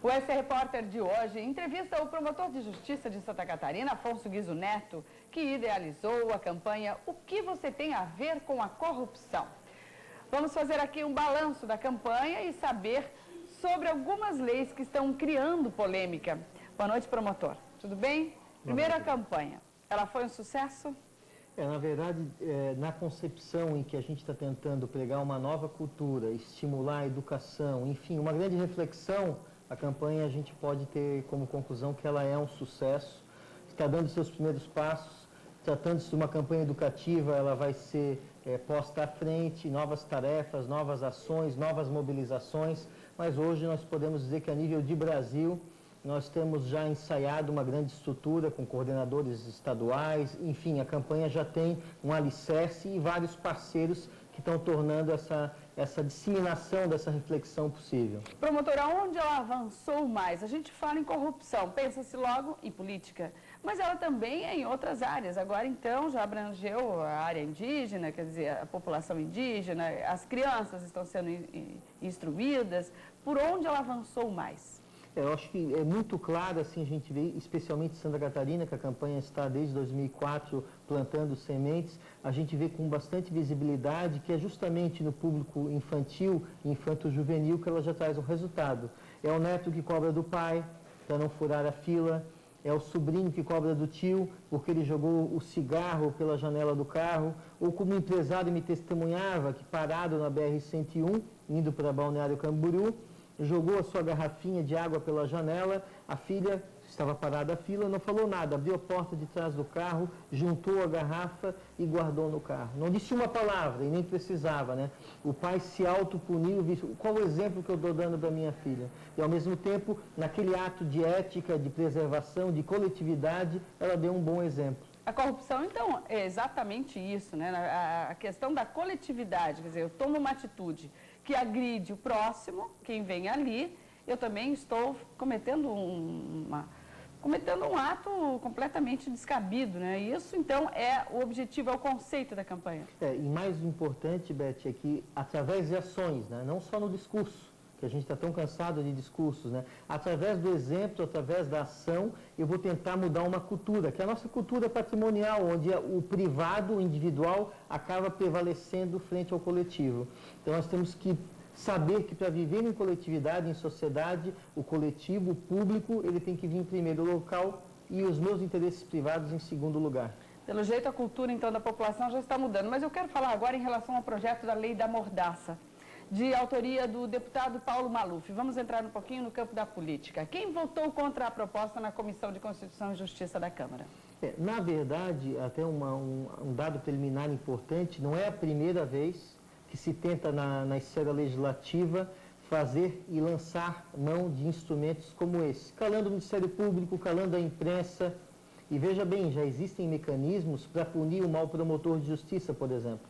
O SC Repórter de hoje entrevista o promotor de justiça de Santa Catarina, Afonso Guizo Neto, que idealizou a campanha O que você tem a ver com a corrupção? Vamos fazer aqui um balanço da campanha e saber sobre algumas leis que estão criando polêmica. Boa noite, promotor. Tudo bem? Primeira campanha, ela foi um sucesso? Na verdade, na concepção em que a gente está tentando pregar uma nova cultura, estimular a educação, enfim, uma grande reflexão, a campanha a gente pode ter como conclusão que ela é um sucesso, está dando seus primeiros passos, tratando-se de uma campanha educativa, ela vai ser posta à frente, novas tarefas, novas ações, novas mobilizações, mas hoje nós podemos dizer que a nível de Brasil, nós temos já ensaiado uma grande estrutura com coordenadores estaduais, enfim, a campanha já tem um alicerce e vários parceiros que estão tornando essa disseminação dessa reflexão possível. Promotora, onde ela avançou mais? A gente fala em corrupção, pensa-se logo em política, mas ela também é em outras áreas. Agora, então, já abrangeu a área indígena, quer dizer, a população indígena, as crianças estão sendo instruídas. Por onde ela avançou mais? Eu acho que é muito claro, assim, a gente vê, especialmente em Santa Catarina, que a campanha está desde 2004 plantando sementes, a gente vê com bastante visibilidade que é justamente no público infantil, infanto-juvenil, que ela já traz um resultado. É o neto que cobra do pai, para não furar a fila, é o sobrinho que cobra do tio, porque ele jogou o cigarro pela janela do carro, ou como o empresário me testemunhava, que parado na BR-101, indo para Balneário Camboriú, jogou a sua garrafinha de água pela janela, a filha estava parada a fila, não falou nada, abriu a porta de trás do carro, juntou a garrafa e guardou no carro. Não disse uma palavra e nem precisava, né? O pai se autopuniu, qual o exemplo que eu estou dando para minha filha? E ao mesmo tempo, naquele ato de ética, de preservação, de coletividade, ela deu um bom exemplo. A corrupção, então, é exatamente isso, né? A questão da coletividade, quer dizer, eu tomo uma atitude que agride o próximo, quem vem ali, eu também estou cometendo um ato completamente descabido, né? Isso, então, é o objetivo, é o conceito da campanha. E mais importante, Beth, é que através de ações, né? Não só no discurso, que a gente está tão cansado de discursos, né? Através do exemplo, através da ação, eu vou tentar mudar uma cultura, que é a nossa cultura patrimonial, onde o privado, o individual, acaba prevalecendo frente ao coletivo. Então nós temos que saber que para viver em coletividade, em sociedade, o coletivo, o público, ele tem que vir em primeiro local e os meus interesses privados em segundo lugar. Pelo jeito, a cultura, então, da população já está mudando. Mas eu quero falar agora em relação ao projeto da Lei da Mordaça, de autoria do deputado Paulo Maluf. Vamos entrar um pouquinho no campo da política. Quem votou contra a proposta na Comissão de Constituição e Justiça da Câmara? Na verdade, até um dado preliminar importante, não é a primeira vez que se tenta na esfera legislativa fazer e lançar mão de instrumentos como esse, calando o Ministério Público, calando a imprensa. E veja bem, já existem mecanismos para punir o mau promotor de justiça, por exemplo.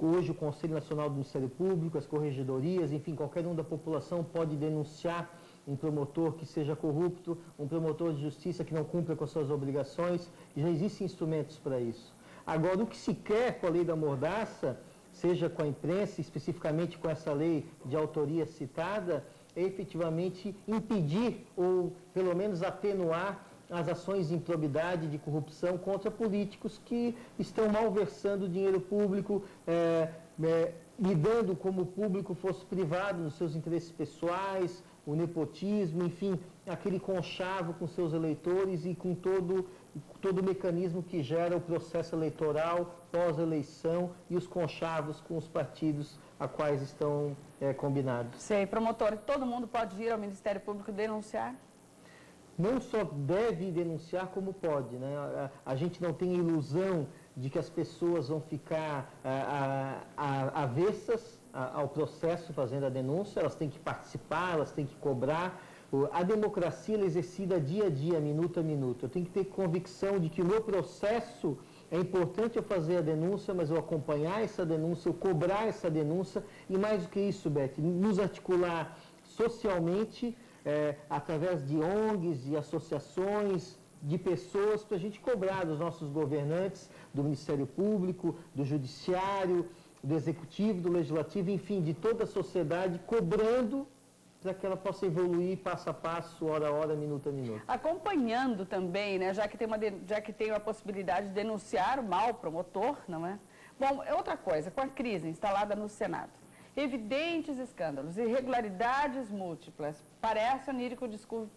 Hoje o Conselho Nacional do Ministério Público, as corregedorias, enfim, qualquer um da população pode denunciar um promotor que seja corrupto, um promotor de justiça que não cumpra com as suas obrigações, já existem instrumentos para isso. Agora, o que se quer com a lei da mordaça, seja com a imprensa, especificamente com essa lei de autoria citada, é efetivamente impedir ou pelo menos atenuar as ações de improbidade, de corrupção contra políticos que estão malversando o dinheiro público, lidando como o público fosse privado nos seus interesses pessoais, o nepotismo, enfim, aquele conchavo com seus eleitores e com todo o mecanismo que gera o processo eleitoral, pós-eleição e os conchavos com os partidos a quais estão combinados. Sei, promotor, todo mundo pode ir ao Ministério Público denunciar? Não só deve denunciar, como pode, né? A gente não tem a ilusão de que as pessoas vão ficar avessas ao processo fazendo a denúncia, elas têm que participar, elas têm que cobrar. A democracia é exercida dia a dia, minuto a minuto. Eu tenho que ter convicção de que o meu processo é importante eu fazer a denúncia, mas eu acompanhar essa denúncia, eu cobrar essa denúncia e mais do que isso, Beth, nos articular socialmente, através de ONGs, de associações, de pessoas, para a gente cobrar dos nossos governantes, do Ministério Público, do Judiciário, do Executivo, do Legislativo, enfim, de toda a sociedade, cobrando para que ela possa evoluir passo a passo, hora a hora, minuto a minuto. Acompanhando também, né, já que tem a possibilidade de denunciar o mal promotor, não é? Bom, é outra coisa, com a crise instalada no Senado, evidentes escândalos, irregularidades múltiplas, parece onírico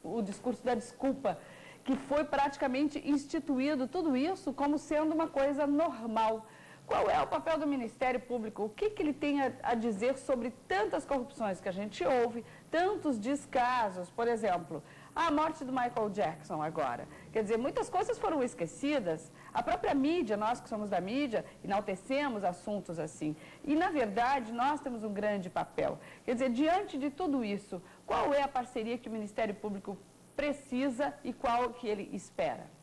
o discurso da desculpa, que foi praticamente instituído tudo isso como sendo uma coisa normal. Qual é o papel do Ministério Público? O que ele tem a dizer sobre tantas corrupções que a gente ouve, tantos descasos, por exemplo, a morte do Michael Jackson agora. Quer dizer, muitas coisas foram esquecidas. A própria mídia, nós que somos da mídia, enaltecemos assuntos assim. E, na verdade, nós temos um grande papel. Quer dizer, diante de tudo isso, qual é a parceria que o Ministério Público precisa e qual que ele espera?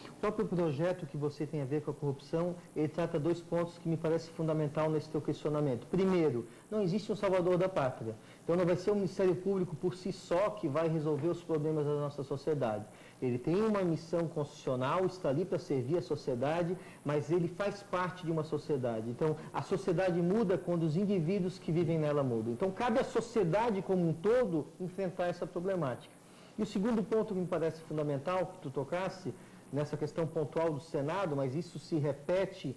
O próprio projeto que você tem a ver com a corrupção, ele trata dois pontos que me parecem fundamental nesse teu questionamento. Primeiro, não existe um salvador da pátria. Então não vai ser o Ministério Público por si só que vai resolver os problemas da nossa sociedade. Ele tem uma missão constitucional, está ali para servir a sociedade, mas ele faz parte de uma sociedade. Então a sociedade muda quando os indivíduos que vivem nela mudam. Então cabe à sociedade como um todo enfrentar essa problemática. E o segundo ponto que me parece fundamental, que tu tocasse, nessa questão pontual do Senado, mas isso se repete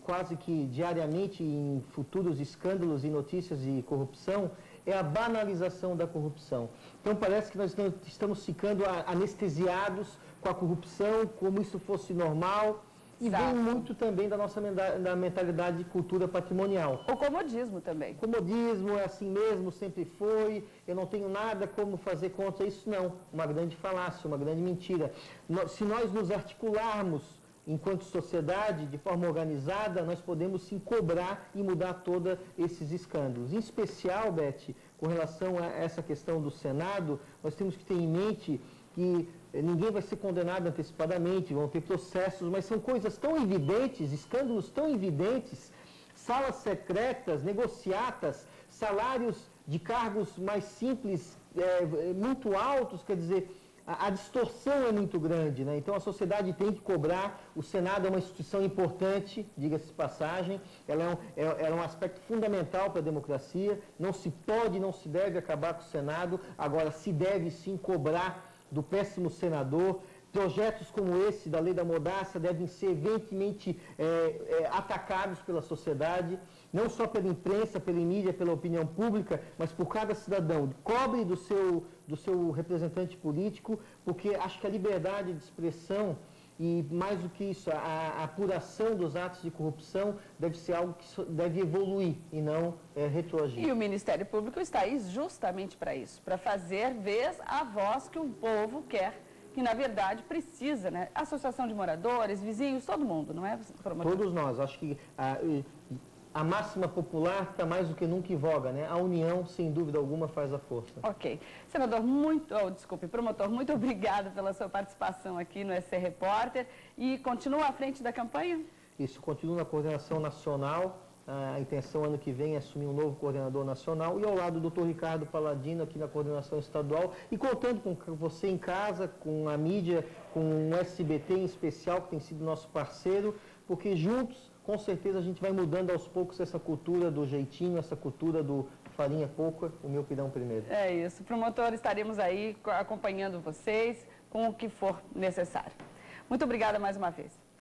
quase que diariamente em futuros escândalos e notícias de corrupção, é a banalização da corrupção. Então parece que nós estamos ficando anestesiados com a corrupção, como isso fosse normal, e vem muito também da nossa mentalidade de cultura patrimonial. O comodismo também. Comodismo é assim mesmo, sempre foi, eu não tenho nada como fazer contra isso, não. Uma grande falácia, uma grande mentira. Se nós nos articularmos enquanto sociedade, de forma organizada, nós podemos sim cobrar e mudar todos esses escândalos. Em especial, Beth, com relação a essa questão do Senado, nós temos que ter em mente que ninguém vai ser condenado antecipadamente, vão ter processos, mas são coisas tão evidentes, escândalos tão evidentes, salas secretas, negociatas, salários de cargos mais simples, muito altos, quer dizer, a distorção é muito grande, né? Então a sociedade tem que cobrar, o Senado é uma instituição importante, diga-se de passagem, ela é um aspecto fundamental para a democracia, não se pode, não se deve acabar com o Senado, agora se deve sim cobrar do péssimo senador. Projetos como esse da lei da mordaça devem ser veementemente atacados pela sociedade, não só pela imprensa, pela mídia, pela opinião pública, mas por cada cidadão. Cobre do seu representante político, porque acho que a liberdade de expressão e, mais do que isso, a apuração dos atos de corrupção deve ser algo que deve evoluir e não retroagir. E o Ministério Público está aí justamente para isso, para fazer vez a voz que o povo quer, que na verdade precisa, né? Associação de moradores, vizinhos, todo mundo, não é, promotor? Todos nós. Acho que a máxima popular está mais do que nunca em voga, né? A união, sem dúvida alguma, faz a força. Ok. Senador, promotor, muito obrigado pela sua participação aqui no SC Repórter e continua à frente da campanha? Isso, continua na coordenação nacional. A intenção ano que vem é assumir um novo coordenador nacional e ao lado do Dr. Ricardo Paladino aqui na coordenação estadual e contando com você em casa, com a mídia, com o SBT em especial, que tem sido nosso parceiro, porque juntos, com certeza, a gente vai mudando aos poucos essa cultura do jeitinho, essa cultura do farinha pouca, o meu pirão primeiro. É isso. Promotor, estaremos aí acompanhando vocês com o que for necessário. Muito obrigada mais uma vez.